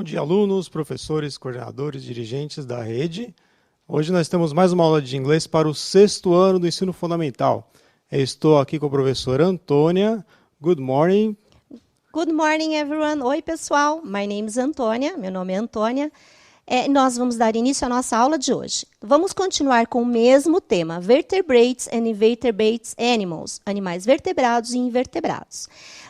dia, alunos, professores, coordenadores, dirigentes da rede. Hoje nós temos mais uma aula de inglês para o 6º ano do ensino fundamental. Eu estou aqui com a professora Antônia. Good morning. Good morning, everyone. Oi, pessoal. My name is Antônia. Meu nome é Antônia. Nós vamos dar início à nossa aula de hoje. Vamos continuar com o mesmo tema, Vertebrates and Invertebrates Animals, animais vertebrados e invertebrados.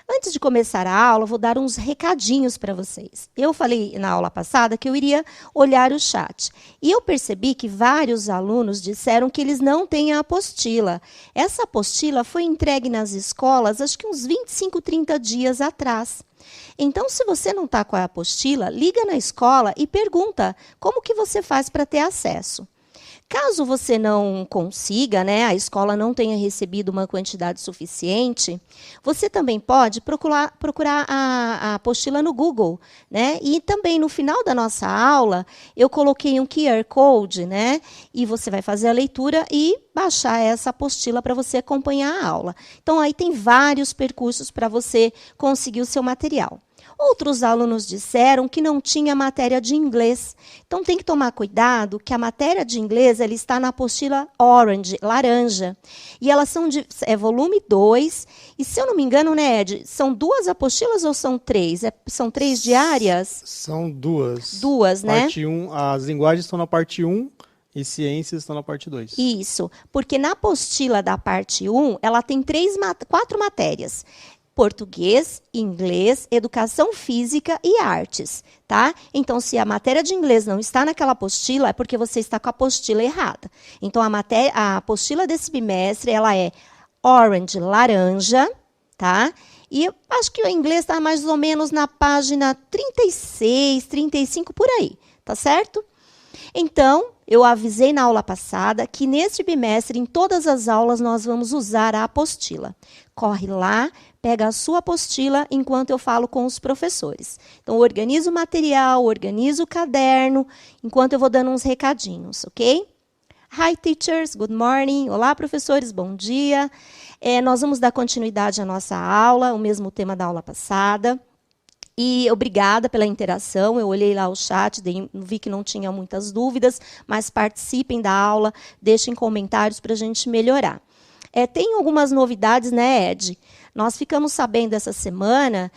Antes de começar a aula, vou dar uns recadinhos para vocês. Eu falei na aula passada que eu iria olhar o chat. E eu percebi que vários alunos disseram que eles não têm a apostila. Essa apostila foi entregue nas escolas, acho que uns 25, 30 dias atrás. Então, se você não está com a apostila, liga na escola e pergunta como que você faz para ter acesso. Caso você não consiga, a escola não tenha recebido uma quantidade suficiente, você também pode procurar a apostila no Google, E também no final da nossa aula, eu coloquei um QR Code, E você vai fazer a leitura e baixar essa apostila para você acompanhar a aula. Então, aí tem vários percursos para você conseguir o seu material. Outros alunos disseram que não tinha matéria de inglês. Então, tem que tomar cuidado que a matéria de inglês ela está na apostila Orange, laranja. E elas são volume 2. E, se eu não me engano, Ed, são 2 apostilas ou são 3? São 3 diárias? São 2. 2, Parte 1, as linguagens estão na parte 1 e ciências estão na parte 2. Isso, porque na apostila da parte 1, ela tem 4 matérias. Português, inglês, educação física e artes, tá? Então, se a matéria de inglês não está naquela apostila, é porque você está com a apostila errada. Então, a apostila desse bimestre, ela é orange, laranja, tá? E acho que o inglês está mais ou menos na página 36, 35, por aí, tá certo? Então, eu avisei na aula passada que neste bimestre, em todas as aulas, nós vamos usar a apostila. Corre lá, pega a sua apostila enquanto eu falo com os professores. Então, organiza o material, organiza o caderno, enquanto eu vou dando uns recadinhos, ok? Hi, teachers. Good morning. Olá, professores. Bom dia. Nós vamos dar continuidade à nossa aula, o mesmo tema da aula passada. E obrigada pela interação, eu olhei lá o chat, vi que não tinha muitas dúvidas, mas participem da aula, deixem comentários para a gente melhorar. Tem algumas novidades, Ed? Nós ficamos sabendo essa semana,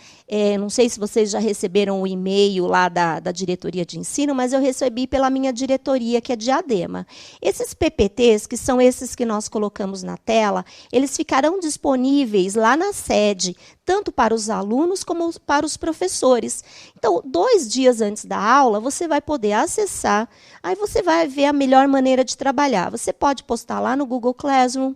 não sei se vocês já receberam o e-mail lá da diretoria de ensino, mas eu recebi pela minha diretoria, que é Diadema. Esses PPTs, que são esses que nós colocamos na tela, eles ficarão disponíveis lá na sede, tanto para os alunos como para os professores. Então, 2 dias antes da aula, você vai poder acessar, aí você vai ver a melhor maneira de trabalhar. Você pode postar lá no Google Classroom,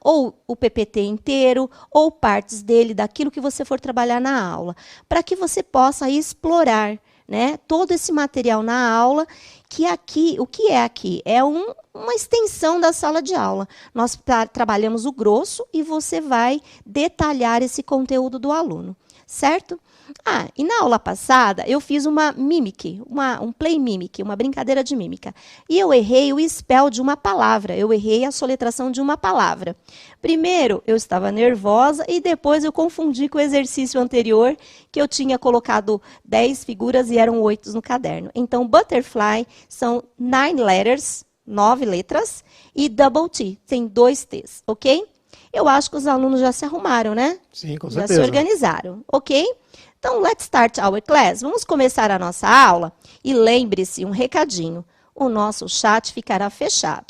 ou o PPT inteiro, ou partes dele, daquilo que você for trabalhar na aula, para que você possa aí explorar todo esse material na aula, que aqui, o que é aqui? É uma extensão da sala de aula. Nós trabalhamos o grosso e você vai detalhar esse conteúdo do aluno, certo? E na aula passada, eu fiz uma mimic, um play mimic, uma brincadeira de mímica. E eu errei o spell de uma palavra, eu errei a soletração de uma palavra. Primeiro, eu estava nervosa e depois eu confundi com o exercício anterior, que eu tinha colocado 10 figuras e eram 8 no caderno. Então, butterfly são 9 letters, 9 letras, e double T, tem 2 T's, ok? Eu acho que os alunos já se arrumaram, Sim, com certeza. Já se organizaram, ok? Então, let's start our class. Vamos começar a nossa aula. E lembre-se, um recadinho, o nosso chat ficará fechado.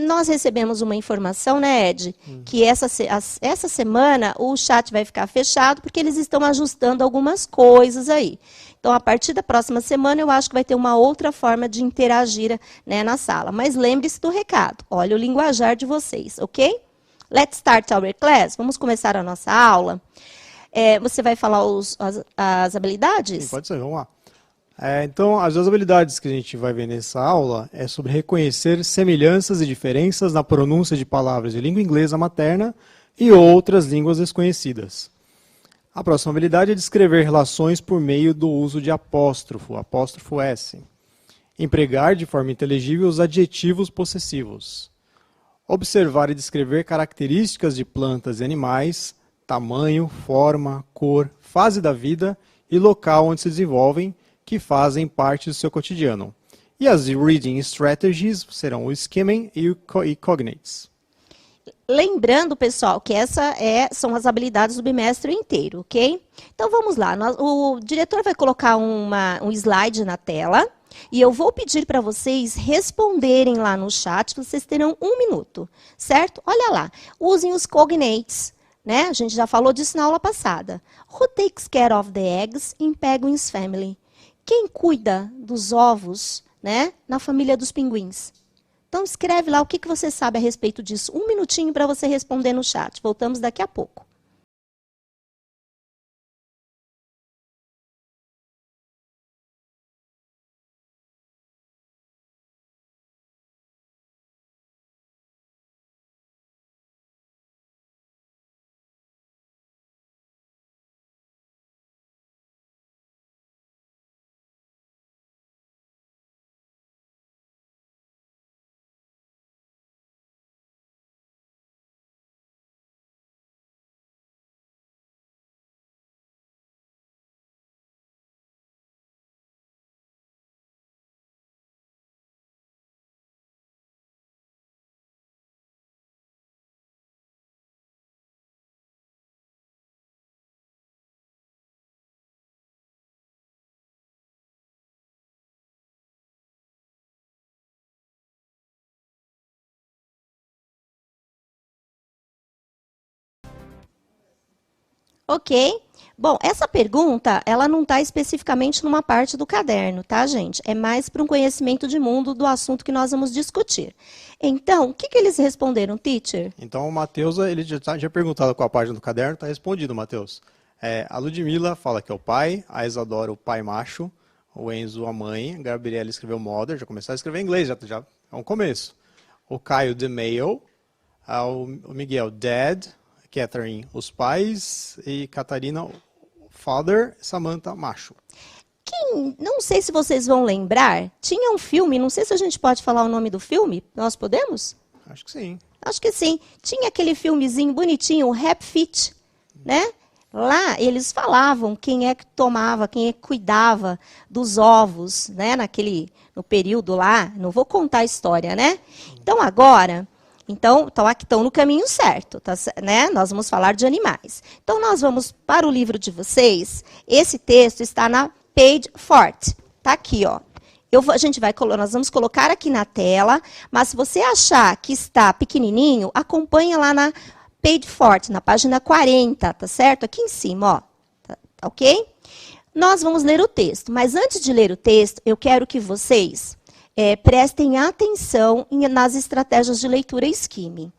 Nós recebemos uma informação, Ed, que essa semana o chat vai ficar fechado porque eles estão ajustando algumas coisas aí. Então, a partir da próxima semana, eu acho que vai ter uma outra forma de interagir na sala. Mas lembre-se do recado. Olha o linguajar de vocês, ok? Let's start our class. Vamos começar a nossa aula. Você vai falar as habilidades? Sim, pode ser, vamos lá. Então, as 2 habilidades que a gente vai ver nessa aula é sobre reconhecer semelhanças e diferenças na pronúncia de palavras de língua inglesa materna e outras línguas desconhecidas. A próxima habilidade é descrever relações por meio do uso de apóstrofo S. Empregar de forma inteligível os adjetivos possessivos. Observar e descrever características de plantas e animais, tamanho, forma, cor, fase da vida e local onde se desenvolvem, que fazem parte do seu cotidiano. E as reading strategies serão o skimming e o cognates. Lembrando, pessoal, que são as habilidades do bimestre inteiro, ok? Então, vamos lá. O diretor vai colocar um slide na tela e eu vou pedir para vocês responderem lá no chat. Vocês terão 1 minuto, certo? Olha lá. Usem os cognates, né? A gente já falou disso na aula passada. Who takes care of the eggs in Penguin's family? Quem cuida dos ovos, né, na família dos pinguins? Então, escreve lá o que você sabe a respeito disso. 1 minutinho para você responder no chat. Voltamos daqui a pouco. Ok? Bom, essa pergunta, ela não está especificamente numa parte do caderno, tá, gente? É mais para um conhecimento de mundo do assunto que nós vamos discutir. Então, o que eles responderam, teacher? Então, o Matheus, ele já perguntado qual a página do caderno, está respondido, Matheus. A Ludmilla fala que é o pai, a Isadora o pai macho, o Enzo a mãe, a Gabriela escreveu mother, já começou a escrever em inglês, já é um começo. O Caio, the male, o Miguel, dad, Catherine, os pais, e Catarina, father, Samantha, macho. Não sei se vocês vão lembrar, tinha um filme, não sei se a gente pode falar o nome do filme, nós podemos? Acho que sim. Acho que sim. Tinha aquele filmezinho bonitinho, o Happy Feet, né? Lá eles falavam quem é que tomava, quem é que cuidava dos ovos, né? No período lá, não vou contar a história, né? Então agora... Então, estão no caminho certo, tá, né? Nós vamos falar de animais. Então, nós vamos para o livro de vocês. Esse texto está na page 4. Está aqui, ó. Nós vamos colocar aqui na tela, mas se você achar que está pequenininho, acompanha lá na page 4, na página 40, tá certo? Aqui em cima, ó. Tá, ok? Nós vamos ler o texto, mas antes de ler o texto, eu quero que vocês... prestem atenção nas estratégias de leitura skimming.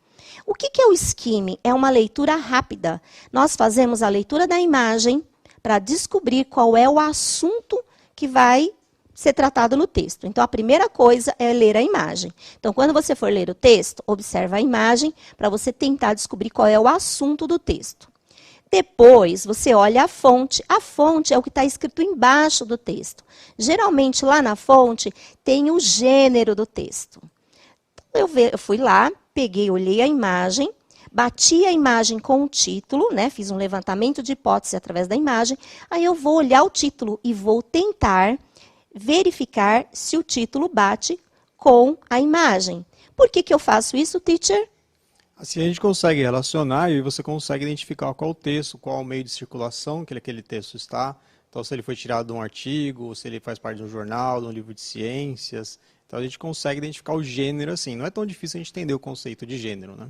O que é o skimming? É uma leitura rápida. Nós fazemos a leitura da imagem para descobrir qual é o assunto que vai ser tratado no texto. Então, a primeira coisa é ler a imagem. Então, quando você for ler o texto, observa a imagem para você tentar descobrir qual é o assunto do texto. Depois, você olha a fonte. A fonte é o que está escrito embaixo do texto. Geralmente, lá na fonte, tem o gênero do texto. Então, eu fui lá, olhei a imagem, bati a imagem com o título, né? Fiz um levantamento de hipótese através da imagem. Aí, eu vou olhar o título e vou tentar verificar se o título bate com a imagem. Por que eu faço isso, teacher? Assim a gente consegue relacionar e você consegue identificar qual o texto, qual o meio de circulação que aquele texto está. Então, se ele foi tirado de um artigo, se ele faz parte de um jornal, de um livro de ciências. Então, a gente consegue identificar o gênero assim. Não é tão difícil a gente entender o conceito de gênero, né?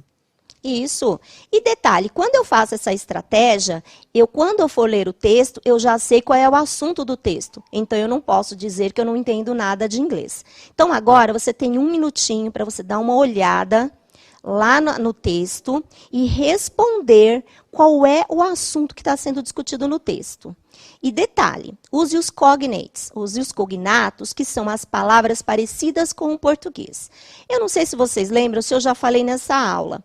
Isso. E detalhe, quando eu faço essa estratégia, quando eu for ler o texto, eu já sei qual é o assunto do texto. Então, eu não posso dizer que eu não entendo nada de inglês. Então, agora, você tem 1 minutinho para você dar uma olhada lá no texto e responder qual é o assunto que está sendo discutido no texto. E detalhe, use os cognates, use os cognatos, que são as palavras parecidas com o português. Eu não sei se vocês lembram, se eu já falei nessa aula.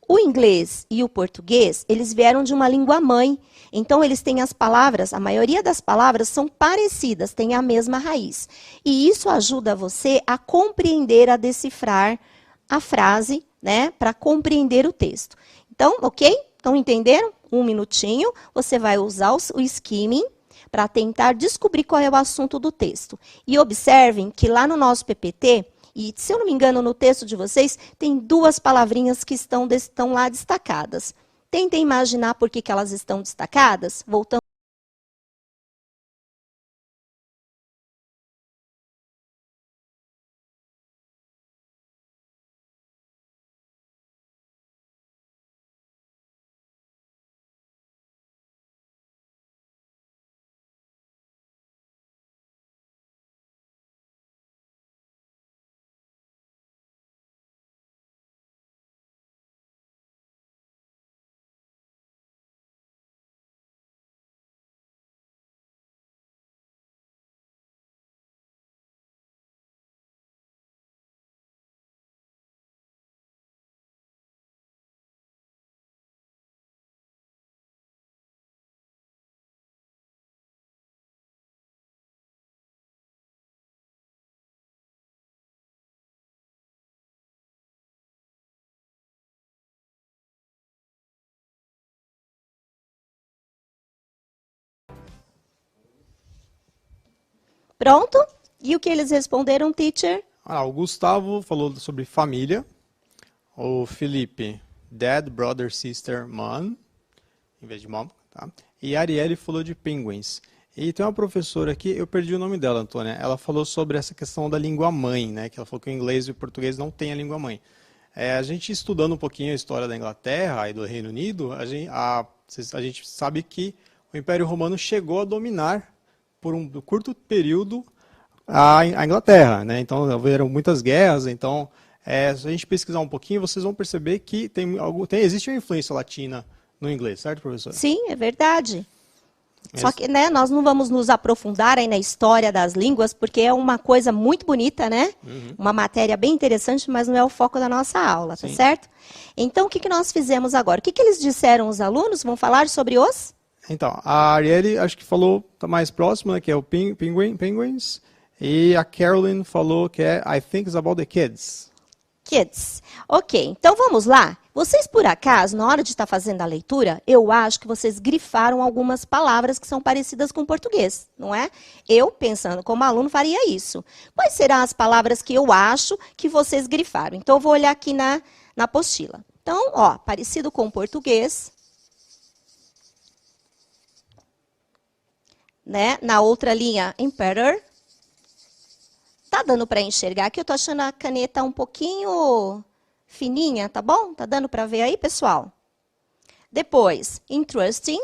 O inglês e o português, eles vieram de uma língua mãe. Então, eles têm as palavras, a maioria das palavras são parecidas, têm a mesma raiz. E isso ajuda você a compreender, a decifrar a frase, né, para compreender o texto. Então, ok? Então, entenderam? 1 minutinho, você vai usar o skimming para tentar descobrir qual é o assunto do texto. E observem que lá no nosso PPT, e se eu não me engano no texto de vocês, tem 2 palavrinhas que estão lá destacadas. Tentem imaginar por que elas estão destacadas, voltando. Pronto? E o que eles responderam, teacher? O Gustavo falou sobre família. O Felipe, dad, brother, sister, mom, em vez de mom, tá? E a Arielle falou de penguins. E tem uma professora aqui, eu perdi o nome dela, Antônia, ela falou sobre essa questão da língua-mãe, né? Que ela falou que o inglês e o português não têm a língua-mãe. A gente estudando um pouquinho a história da Inglaterra e do Reino Unido, a gente sabe que o Império Romano chegou a dominar por um curto período a Inglaterra, né? Então houveram muitas guerras. Então, se a gente pesquisar um pouquinho, vocês vão perceber que existe uma influência latina no inglês, certo, professora? Sim, é verdade. Só que, né, nós não vamos nos aprofundar aí na história das línguas, porque é uma coisa muito bonita, né? Uma matéria bem interessante, mas não é o foco da nossa aula, tá certo? Então, o que nós fizemos agora? O que eles disseram, os alunos? Vão falar sobre os? Então, a Arielle acho que falou, tá mais próxima, né, que é o penguins, e a Carolyn falou que é I think it's about the kids. Kids. Ok, então vamos lá. Vocês, por acaso, na hora de estar fazendo a leitura, eu acho que vocês grifaram algumas palavras que são parecidas com o português, não é? Eu, pensando como aluno, faria isso. Quais serão as palavras que eu acho que vocês grifaram? Então, eu vou olhar aqui na apostila. Então, ó, parecido com o português. Né? Na outra linha, emperor. Tá dando para enxergar aqui? Eu tô achando a caneta um pouquinho fininha, tá bom? Tá dando para ver aí, pessoal? Depois, interesting.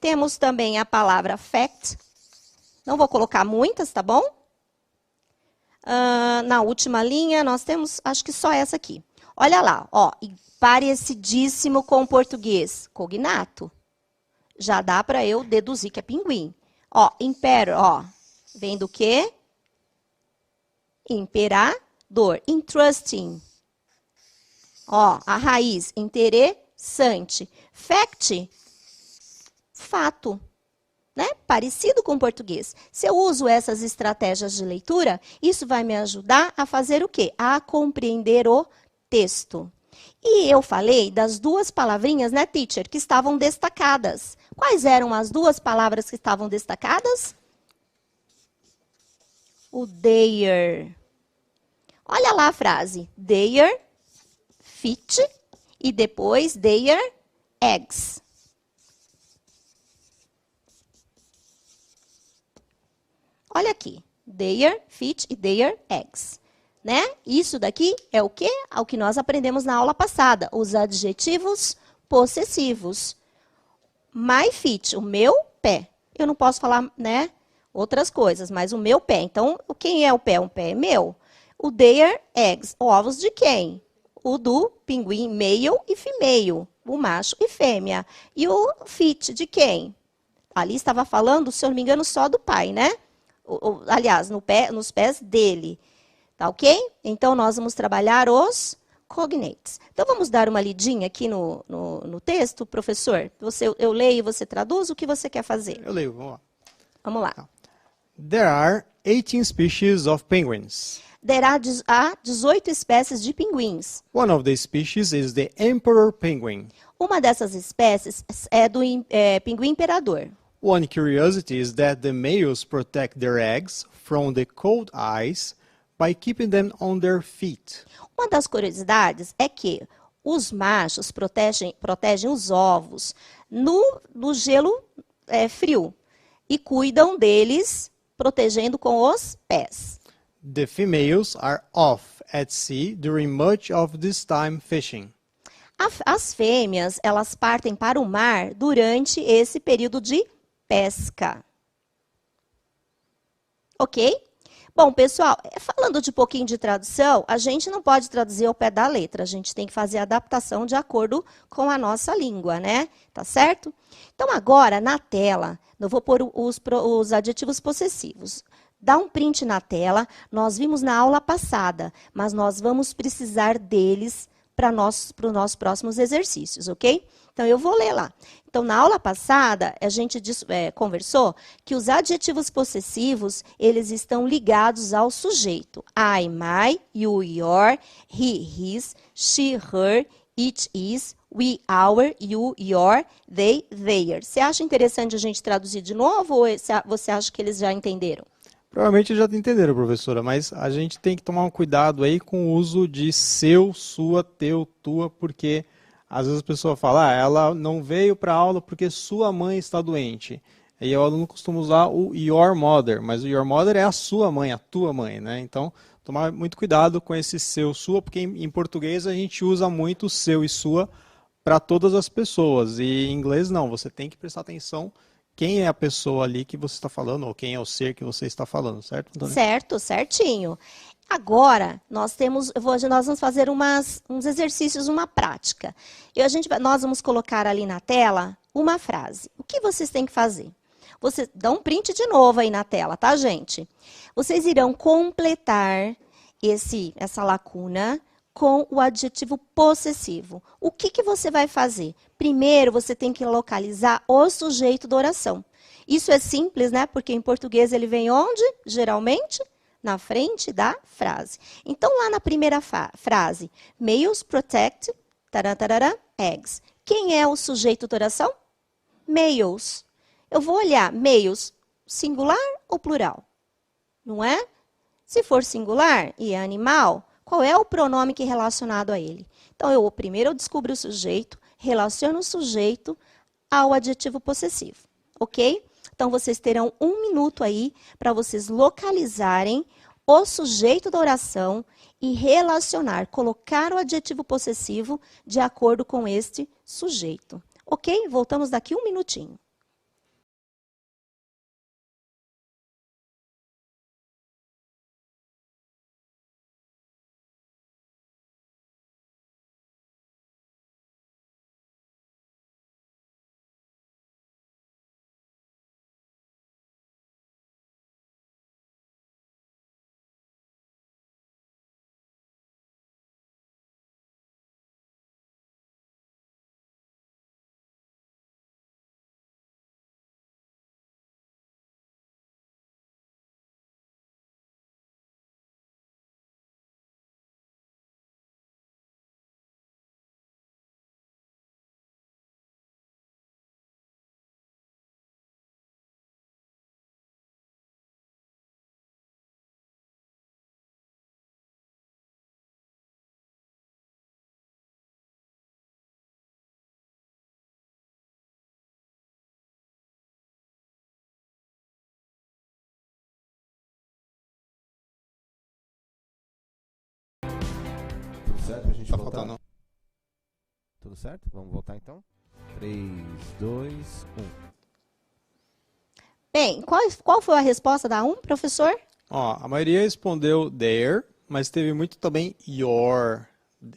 Temos também a palavra fact. Não vou colocar muitas, tá bom? Na última linha, nós temos, acho que só essa aqui. Olha lá, ó, parecidíssimo com o português, cognato. Já dá para eu deduzir que é pinguim. Ó, imperor, ó, vem do quê? Imperador. Interesting. Ó, a raiz, interessante. Fact, fato. Né? Parecido com o português. Se eu uso essas estratégias de leitura, isso vai me ajudar a fazer o quê? A compreender o texto. E eu falei das 2 palavrinhas, né, teacher, que estavam destacadas. Quais eram as 2 palavras que estavam destacadas? O their. Olha lá a frase. Their feet e depois their eggs. Olha aqui. Their feet e their eggs. Né? Isso daqui é o quê? É o que nós aprendemos na aula passada. Os adjetivos possessivos. My feet, o meu pé. Eu não posso falar, né, outras coisas, mas o meu pé. Então, quem é o pé? Um pé é meu. O their eggs, ovos de quem? O do pinguim, male e female. O macho e fêmea. E o feet de quem? Ali estava falando, se eu não me engano, só do pai, né? Aliás, nos pés dele. Tá ok? Então, nós vamos trabalhar os cognates. Então, vamos dar uma lidinha aqui no texto, professor? Eu leio e você traduz? O que você quer fazer? Eu leio, vamos lá. Vamos lá. There are 18 species of penguins. há 18 espécies de pinguins. One of the species is the emperor penguin. Uma dessas espécies é do pinguim imperador. One curiosity is that the males protect their eggs from the cold ice by keeping them on their feet. Uma das curiosidades é que os machos protegem os ovos no gelo frio e cuidam deles protegendo com os pés. The females are off at sea during much of this time fishing. As fêmeas, elas partem para o mar durante esse período de pesca. Ok? Bom, pessoal, falando de pouquinho de tradução, a gente não pode traduzir ao pé da letra, a gente tem que fazer a adaptação de acordo com a nossa língua, né? Tá certo? Então, agora, na tela, eu vou pôr os adjetivos possessivos. Dá um print na tela, nós vimos na aula passada, mas nós vamos precisar deles para os nossos próximos exercícios, ok? Então, eu vou ler lá. Então, na aula passada, a gente conversou que os adjetivos possessivos, eles estão ligados ao sujeito. I, my, you, your, he, his, she, her, it, is, we, our, you, your, they, their. Você acha interessante a gente traduzir de novo ou você acha que eles já entenderam? Provavelmente já entenderam, professora, mas a gente tem que tomar um cuidado aí com o uso de seu, sua, teu, tua, porque às vezes a pessoa fala, ela não veio para a aula porque sua mãe está doente. E o aluno costuma usar o your mother, mas o your mother é a sua mãe, a tua mãe, né? Então, tomar muito cuidado com esse seu, sua, porque em português a gente usa muito seu e sua para todas as pessoas. E em inglês não, você tem que prestar atenção quem é a pessoa ali que você está falando, ou quem é o ser que você está falando, certo, Antônia? Certo, certinho. Agora, nós vamos fazer uns exercícios, uma prática. Nós vamos colocar ali na tela uma frase. O que vocês têm que fazer? Você dá um print de novo aí na tela, tá, gente? Vocês irão completar essa lacuna com o adjetivo possessivo. O que você vai fazer? Primeiro, você tem que localizar o sujeito da oração. Isso é simples, né? Porque em português ele vem onde? Geralmente, na frente da frase. Então, lá na primeira frase, males protect, tararara, eggs. Quem é o sujeito da oração? Males. Eu vou olhar, males, singular ou plural? Não é? Se for singular e é animal, qual é o pronome que é relacionado a ele? Então, primeiro eu descubro o sujeito, relaciono o sujeito ao adjetivo possessivo, ok? Então, vocês terão 1 minuto aí para vocês localizarem o sujeito da oração e relacionar, colocar o adjetivo possessivo de acordo com este sujeito. Ok? Voltamos daqui 1 minutinho. Certo pra gente voltar? Faltando. Tudo certo? Vamos voltar então? 3, 2, 1. Bem, qual foi a resposta da 1, professor? Ó, a maioria respondeu there, mas teve muito também your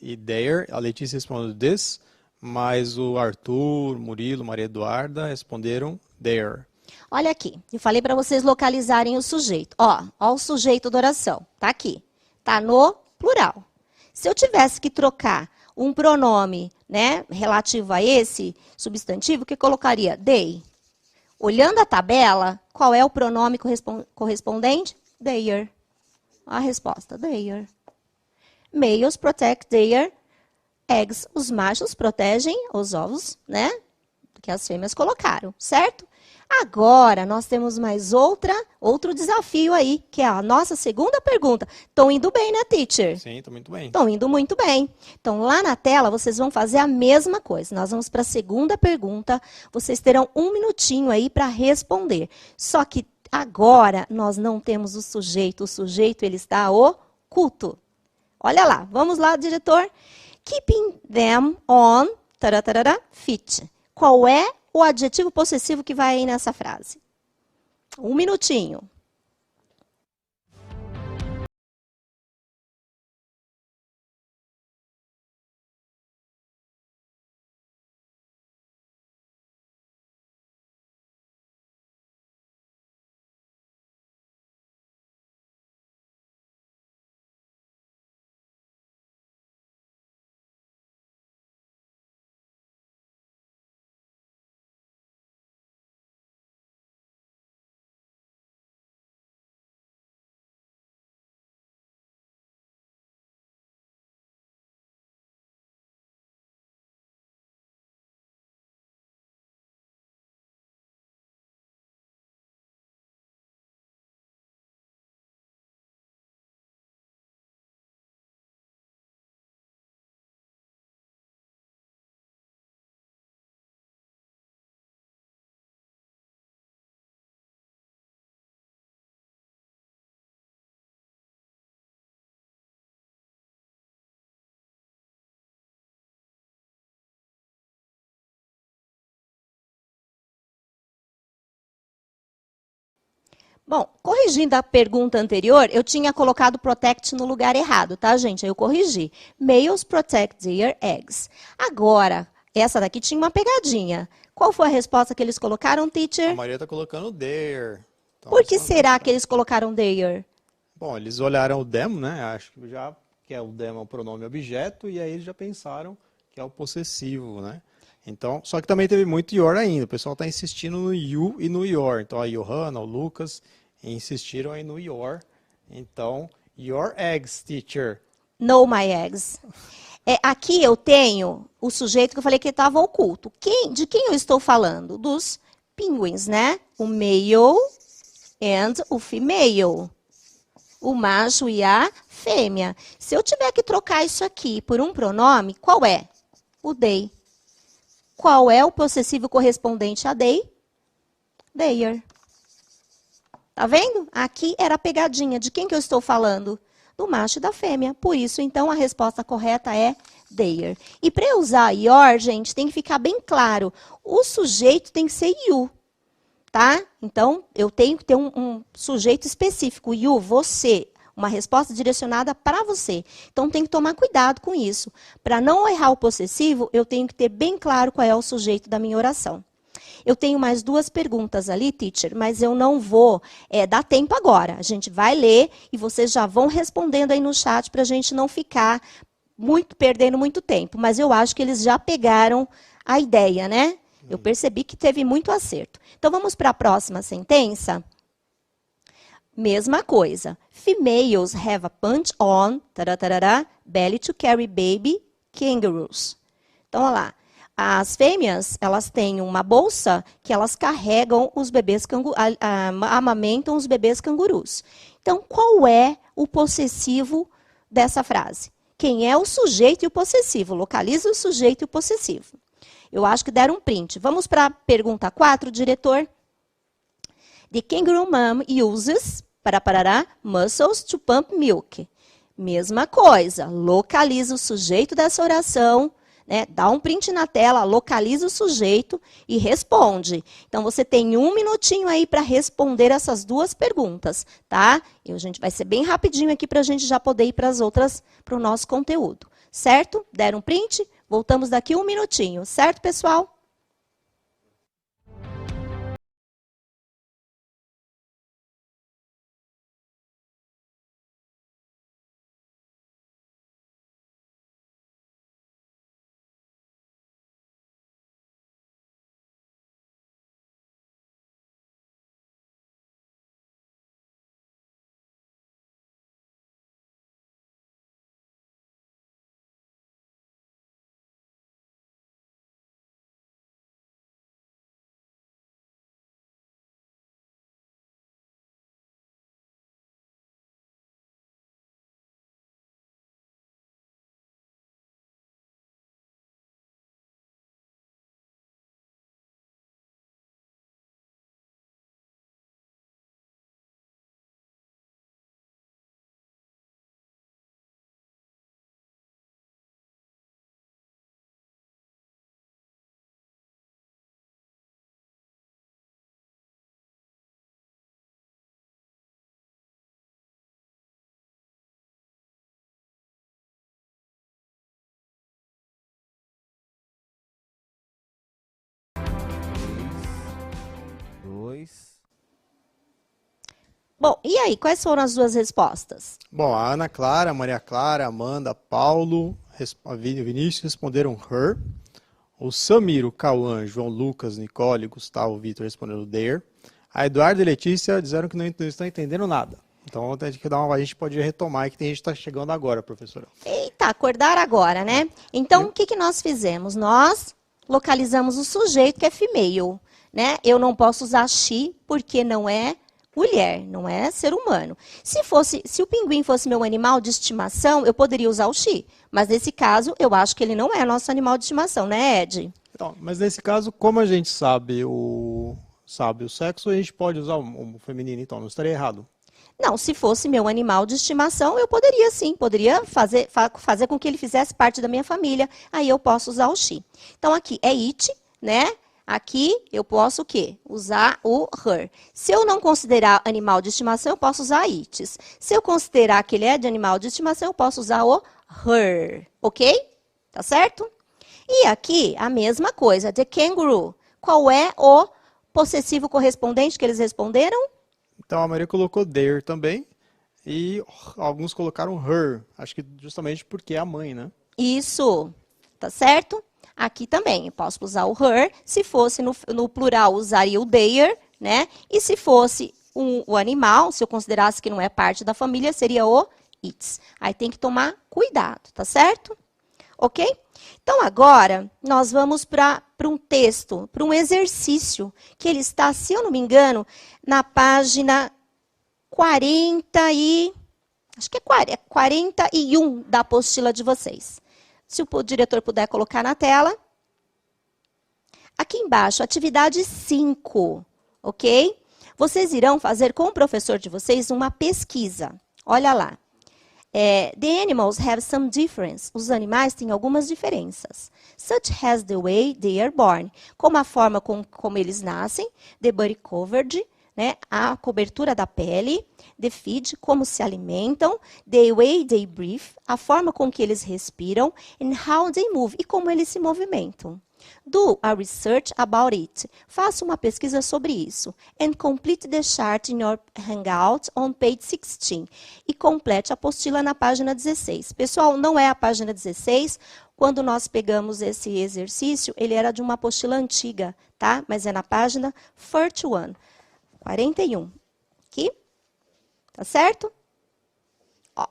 e there. A Letícia respondeu this, mas o Arthur, Murilo, Maria Eduarda responderam there. Olha aqui, eu falei para vocês localizarem o sujeito. Ó, o sujeito da oração, tá aqui. Tá no plural. Se eu tivesse que trocar um pronome, né, relativo a esse substantivo, o que eu colocaria? They. Olhando a tabela, qual é o pronome correspondente? Their. A resposta, their. Males protect their eggs. Os machos protegem os ovos, né? Que as fêmeas colocaram, certo? Agora, nós temos mais outro desafio aí, que é a nossa segunda pergunta. Estão indo bem, né, teacher? Sim, está muito bem. Estão indo muito bem. Então, lá na tela, vocês vão fazer a mesma coisa. Nós vamos para a segunda pergunta. Vocês terão 1 minutinho aí para responder. Só que agora, nós não temos o sujeito. O sujeito, ele está oculto. Olha lá. Vamos lá, diretor. Keeping them on feet. Qual é o adjetivo possessivo que vai aí nessa frase? 1 minutinho. Bom, corrigindo a pergunta anterior, eu tinha colocado protect no lugar errado, tá, gente? Aí eu corrigi. Males protect their eggs. Agora, essa daqui tinha uma pegadinha. Qual foi a resposta que eles colocaram, teacher? A Maria está colocando their. Então, Por que será que eles colocaram their? Bom, eles olharam o them, né? Acho que já que é o them é o pronome objeto, e aí eles já pensaram que é o possessivo, né? Então, só que também teve muito your ainda. O pessoal está insistindo no you e no your. Então, a Johanna, o Lucas, insistiram aí no your. Então, your eggs, teacher. No my eggs. Aqui eu tenho o sujeito que eu falei que estava oculto. De quem eu estou falando? Dos pinguins, né? O male and o female. O macho e a fêmea. Se eu tiver que trocar isso aqui por um pronome, qual é? O they. Qual é o possessivo correspondente a they? Their. Tá vendo? Aqui era a pegadinha. De quem que eu estou falando? Do macho e da fêmea. Por isso, então, a resposta correta é their. E para eu usar your, gente, tem que ficar bem claro. O sujeito tem que ser you. Tá? Então, eu tenho que ter um sujeito específico. You, você. Uma resposta direcionada para você. Então, tem que tomar cuidado com isso. Para não errar o possessivo, eu tenho que ter bem claro qual é o sujeito da minha oração. Eu tenho mais 2 perguntas ali, teacher, mas eu não vou dar tempo agora. A gente vai ler e vocês já vão respondendo aí no chat para a gente não ficar perdendo muito tempo. Mas eu acho que eles já pegaram a ideia, né? Eu percebi que teve muito acerto. Então, vamos para a próxima sentença. Mesma coisa. Females have a punch on belly to carry baby kangaroos. Então, olha lá. As fêmeas, elas têm uma bolsa que elas carregam os bebês amamentam os bebês cangurus. Então, qual é o possessivo dessa frase? Quem é o sujeito e o possessivo? Localiza o sujeito e o possessivo. Eu acho que deram um print. Vamos para a pergunta 4, diretor. The kangaroo mom uses muscles to pump milk. Mesma coisa. Localiza o sujeito dessa oração, né? Dá um print na tela, localiza o sujeito e responde. Então, você tem 1 minutinho aí para responder essas 2 perguntas, tá? E a gente vai ser bem rapidinho aqui para a gente já poder ir para as outras, para o nosso conteúdo. Certo? Deram um print? Voltamos daqui 1 minutinho. Certo, pessoal? Bom, e aí, quais foram as duas respostas? Bom, a Ana Clara, a Maria Clara, a Amanda, Paulo, a Vinícius responderam her. O Samir, o Cauã, João Lucas, Nicole, Gustavo, Vitor responderam their. A Eduardo e Letícia disseram que não estão entendendo nada. Então a gente pode retomar, que tem gente que está chegando agora, professora. Eita, acordar agora, né? Então, o que nós fizemos? Nós localizamos o sujeito, que é female, né? Eu não posso usar she, porque não é mulher, não é ser humano. Se o pinguim fosse meu animal de estimação, eu poderia usar o she. Mas nesse caso, eu acho que ele não é nosso animal de estimação, né, Ed? Então, mas nesse caso, como a gente sabe o sexo, a gente pode usar o feminino, então, não estaria errado. Não, se fosse meu animal de estimação, eu poderia sim, poderia fazer com que ele fizesse parte da minha família. Aí eu posso usar o she. Então aqui é it, né? Aqui eu posso o quê? Usar o her. Se eu não considerar animal de estimação, eu posso usar its. Se eu considerar que ele é de animal de estimação, eu posso usar o her. Ok? Tá certo? E aqui a mesma coisa, the kangaroo. Qual é o possessivo correspondente que eles responderam? Então a Maria colocou their também. E alguns colocaram her. Acho que justamente porque é a mãe, né? Isso. Tá certo? Aqui também, eu posso usar o her. Se fosse no plural, usaria o their, né? E se fosse o animal, se eu considerasse que não é parte da família, seria o its. Aí tem que tomar cuidado, tá certo? Ok? Então, agora, nós vamos para um texto, para um exercício, que ele está, se eu não me engano, na página 41 da apostila de vocês. Se o diretor puder colocar na tela. Aqui embaixo, atividade 5, ok? Vocês irão fazer com o professor de vocês uma pesquisa. Olha lá. The animals have some difference. Os animais têm algumas diferenças. Such as the way they are born. Como a forma como eles nascem. The body covered, né? A cobertura da pele. The feed, como se alimentam. The way they breathe, a forma com que eles respiram. And how they move, e como eles se movimentam. Do a research about it. Faça uma pesquisa sobre isso. And complete the chart in your Hangout on page 16. E complete a apostila na página 16. Pessoal, não é a página 16. Quando nós pegamos esse exercício, ele era de uma apostila antiga, tá? Mas é na página 41. Aqui. Tá certo? Ó.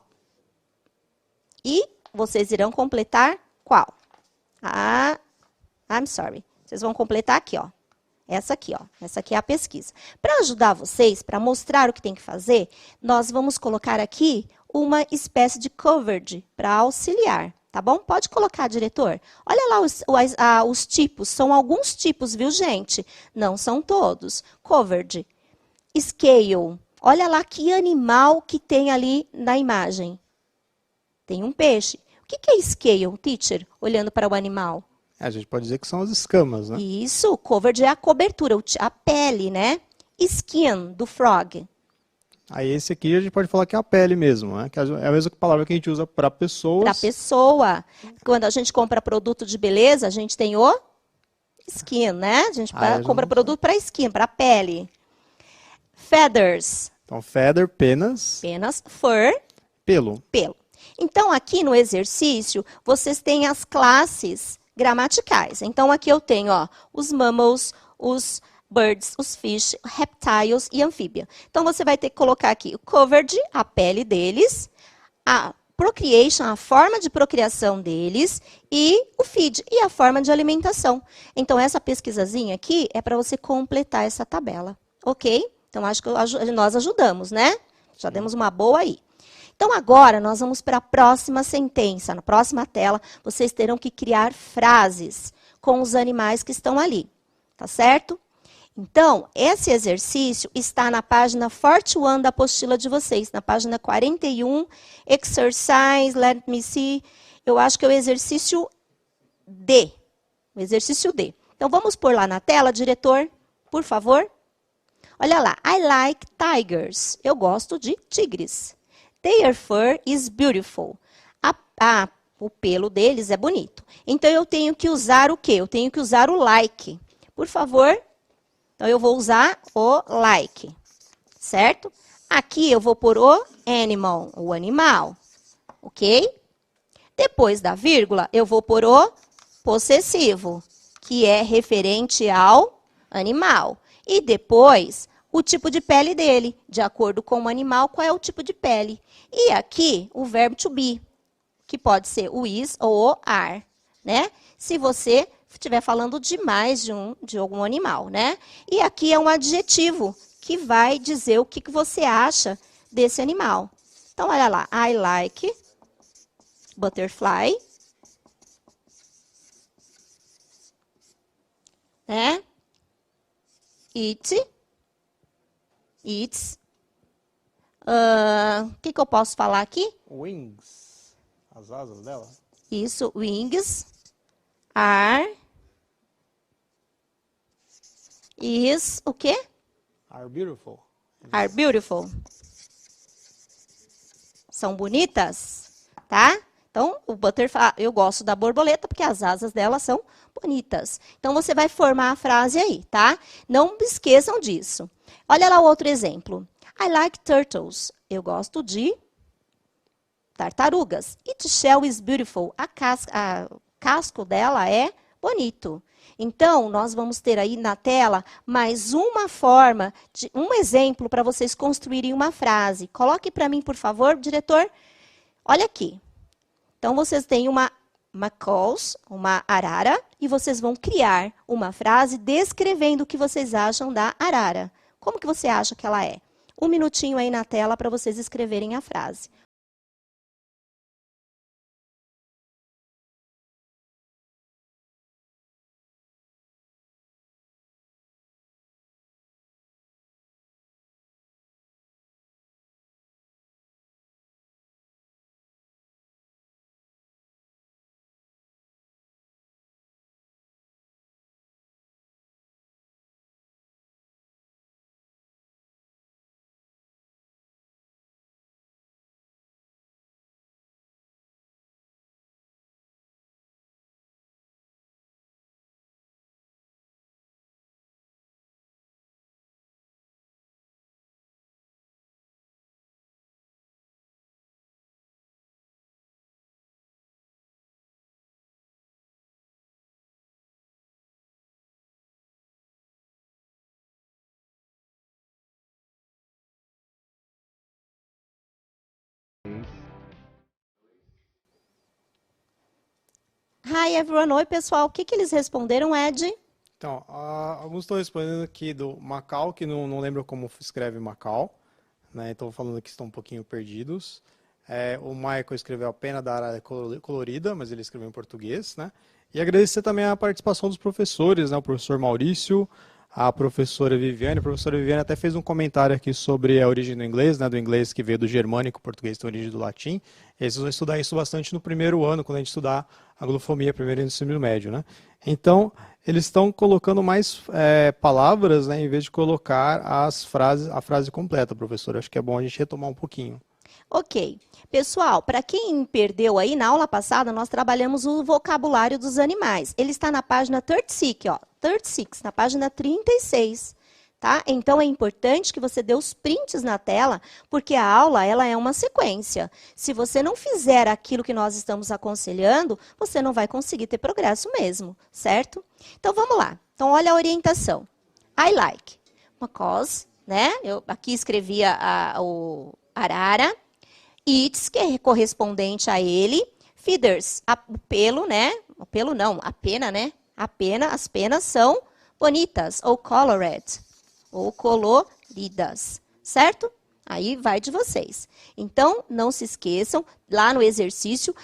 E vocês irão completar qual? I'm sorry. Vocês vão completar aqui, ó. Essa aqui, ó. Essa aqui é a pesquisa. Para ajudar vocês, para mostrar o que tem que fazer, nós vamos colocar aqui uma espécie de covered para auxiliar, tá bom? Pode colocar, diretor. Olha lá os tipos. São alguns tipos, viu, gente? Não são todos. Covered. Scale. Olha lá que animal que tem ali na imagem. Tem um peixe. O que é scale, teacher? Olhando para o animal. A gente pode dizer que são as escamas, né? Isso, covered é a cobertura, a pele, né? Skin, do frog. Aí esse aqui a gente pode falar que é a pele mesmo, né? Que é a mesma palavra que a gente usa para pessoas. Para pessoa. Quando a gente compra produto de beleza, a gente tem o skin, né? A gente compra produto para skin, para pele. Feathers. Então, feather, penas. Penas. Fur. Pelo. Pelo. Então, aqui no exercício, vocês têm as classes gramaticais. Então, aqui eu tenho, ó, os mammals, os birds, os fish, reptiles e anfíbia. Então, você vai ter que colocar aqui o covered, a pele deles, a procreation, a forma de procriação deles, e o feed, e a forma de alimentação. Então, essa pesquisazinha aqui é para você completar essa tabela, ok? Então, acho que nós ajudamos, né? Já demos uma boa aí. Então, agora, nós vamos para a próxima sentença. Na próxima tela, vocês terão que criar frases com os animais que estão ali. Tá certo? Então, esse exercício está na página 41 da apostila de vocês. Na página 41, exercise, let me see. Eu acho que é o exercício D. O exercício D. Então, vamos pôr lá na tela, diretor, por favor. Olha lá. I like tigers. Eu gosto de tigres. Their fur is beautiful. O pelo deles é bonito. Então, eu tenho que usar o quê? Eu tenho que usar o like. Por favor. Então, eu vou usar o like. certo? Aqui eu vou pôr o animal, o animal, ok? Depois da vírgula, eu vou pôr o possessivo, que é referente ao animal. E depois, o tipo de pele dele, de acordo com o animal, qual é o tipo de pele. E aqui, o verbo to be, que pode ser o is ou o are, né? Se você estiver falando de mais de algum animal, né? E aqui é um adjetivo que vai dizer o que você acha desse animal. Então, olha lá. I like butterfly. Né? Eats. O que eu posso falar aqui? Wings. As asas dela. Isso, wings are is o quê? Are beautiful. Are beautiful. São bonitas, tá? Então, o butterfly, eu gosto da borboleta porque as asas dela são bonitas. Então, você vai formar a frase aí, tá? Não esqueçam disso. Olha lá o outro exemplo. I like turtles. Eu gosto de tartarugas. Its shell is beautiful. O casco dela é bonito. Então, nós vamos ter aí na tela mais uma forma, um exemplo para vocês construírem uma frase. Coloque para mim, por favor, diretor. Olha aqui. Então, vocês têm uma macaws, uma arara, e vocês vão criar uma frase descrevendo o que vocês acham da arara. Como que você acha que ela é? Um minutinho aí na tela para vocês escreverem a frase. Hi, everyone. Oi, pessoal. O que eles responderam, Ed? Então, alguns estão respondendo aqui do Macau, que não lembro como escreve Macau, né? Então, falando que estão um pouquinho perdidos. O Michael escreveu a pena da arara colorida, mas ele escreveu em português, né? E agradecer também a participação dos professores, né? O professor Maurício, a professora Viviane. A professora Viviane até fez um comentário aqui sobre a origem do inglês, né? Do inglês que veio do germânico, o português tem origem do latim. E vocês vão estudar isso bastante no primeiro ano, quando a gente estudar a glosofobia, primeiro e ensino médio, né? Então, eles estão colocando mais palavras, né? Em vez de colocar a frase completa, professor. Acho que é bom a gente retomar um pouquinho. Ok. Pessoal, para quem perdeu aí, na aula passada, nós trabalhamos o vocabulário dos animais. Ele está na página 36, ó. 36, na página 36. Tá? Então, é importante que você dê os prints na tela, porque a aula ela é uma sequência. Se você não fizer aquilo que nós estamos aconselhando, você não vai conseguir ter progresso mesmo, certo? Então, vamos lá. Então, olha a orientação. I like. Because, né? Eu aqui escrevi o arara. Eats, que é correspondente a ele. Feathers, o pelo, né? O pelo não, a pena, né? A pena, as penas são bonitas, ou colored, ou coloridas, certo? Aí vai de vocês. Então, não se esqueçam, lá no exercício,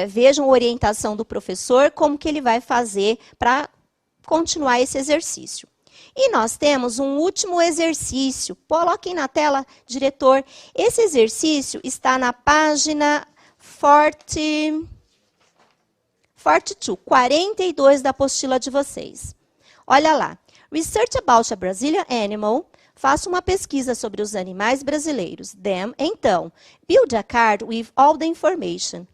vejam a orientação do professor, como que ele vai fazer para continuar esse exercício. E nós temos um último exercício. Coloquem na tela, diretor. Esse exercício está na página 42 da apostila de vocês. Olha lá. Research about a Brazilian animal. Faça uma pesquisa sobre os animais brasileiros. Then, então, build a card with all the information.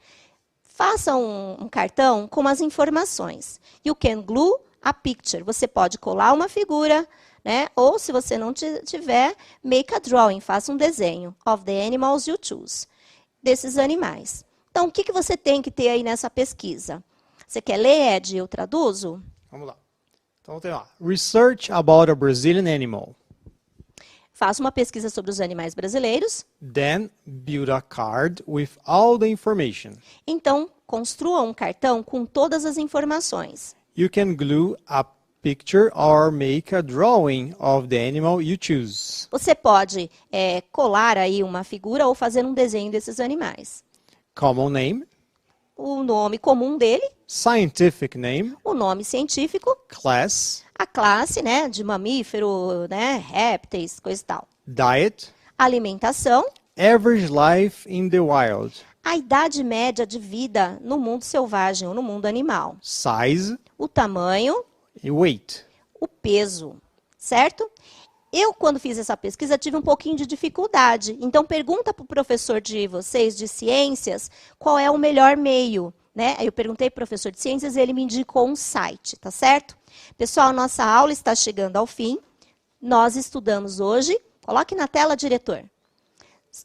Faça um cartão com as informações. You can glue a picture. Você pode colar uma figura né? Ou, se você não tiver, make a drawing, faça um desenho of the animals you choose, desses animais. Então, o que você tem que ter aí nessa pesquisa? Você quer ler, Ed? Eu traduzo? Vamos lá. Então tem lá. Research about a Brazilian animal. Faça uma pesquisa sobre os animais brasileiros. Then build a card with all the information. Então, construa um cartão com todas as informações. You can glue a picture or make a drawing of the animal you choose. Você pode colar aí uma figura ou fazer um desenho desses animais. Common name, O nome comum dele, scientific name, o nome científico, class, a classe, né, de mamífero, né, répteis, coisa e tal. diet, Alimentação, average life in the wild, a idade média de vida no mundo selvagem ou no mundo animal. size O tamanho, e weight. o peso, certo? Eu, quando fiz essa pesquisa, tive um pouquinho de dificuldade. Então, pergunta para o professor de vocês, de ciências, qual é o melhor meio, né? Aí eu perguntei para o professor de ciências e ele me indicou um site, tá certo? Pessoal, nossa aula está chegando ao fim. Nós estudamos hoje, coloque na tela, diretor.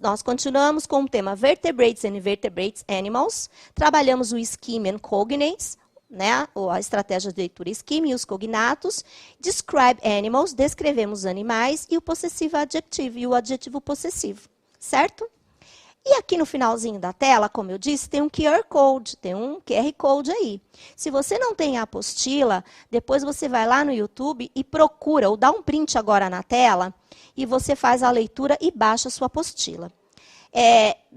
Nós continuamos com o tema Vertebrates and Invertebrates Animals. Trabalhamos o Scheme and Cognates, né, a estratégia de leitura scheme e os cognatos. Describe animals, descrevemos animais, e o possessivo adjetivo e o adjetivo possessivo, certo? E aqui no finalzinho da tela, como eu disse, tem um QR Code, tem um QR Code aí. Se você não tem a apostila, depois você vai lá no YouTube e procura, ou dá um print agora na tela, e você faz a leitura e baixa a sua apostila.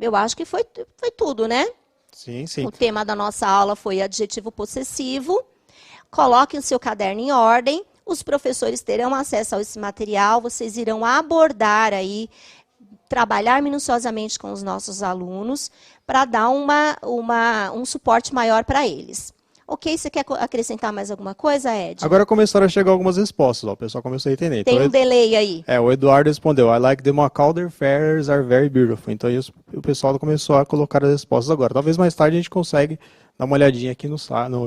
Eu acho que foi tudo, né? Sim, sim. O tema da nossa aula foi adjetivo possessivo. Coloque o seu caderno em ordem. Os professores terão acesso a esse material. Vocês irão abordar aí, trabalhar minuciosamente com os nossos alunos para dar um suporte maior para eles. Ok? Você quer acrescentar mais alguma coisa, Ed? Agora começaram a chegar algumas respostas, ó. O pessoal começou a entender. Tem Então, um delay aí. o Eduardo respondeu, I like the Macalder feathers are very beautiful. Então o pessoal começou a colocar as respostas agora. Talvez mais tarde a gente consegue dar uma olhadinha aqui no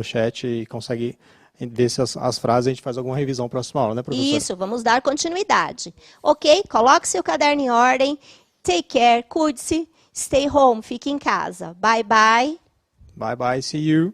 chat e consegue ver se as frases a gente faz alguma revisão na próxima aula, né, professor? Isso, vamos dar continuidade. Ok? Coloque seu caderno em ordem. Take care, cuide-se. Stay home, fique em casa. Bye, bye. Bye, bye, see you.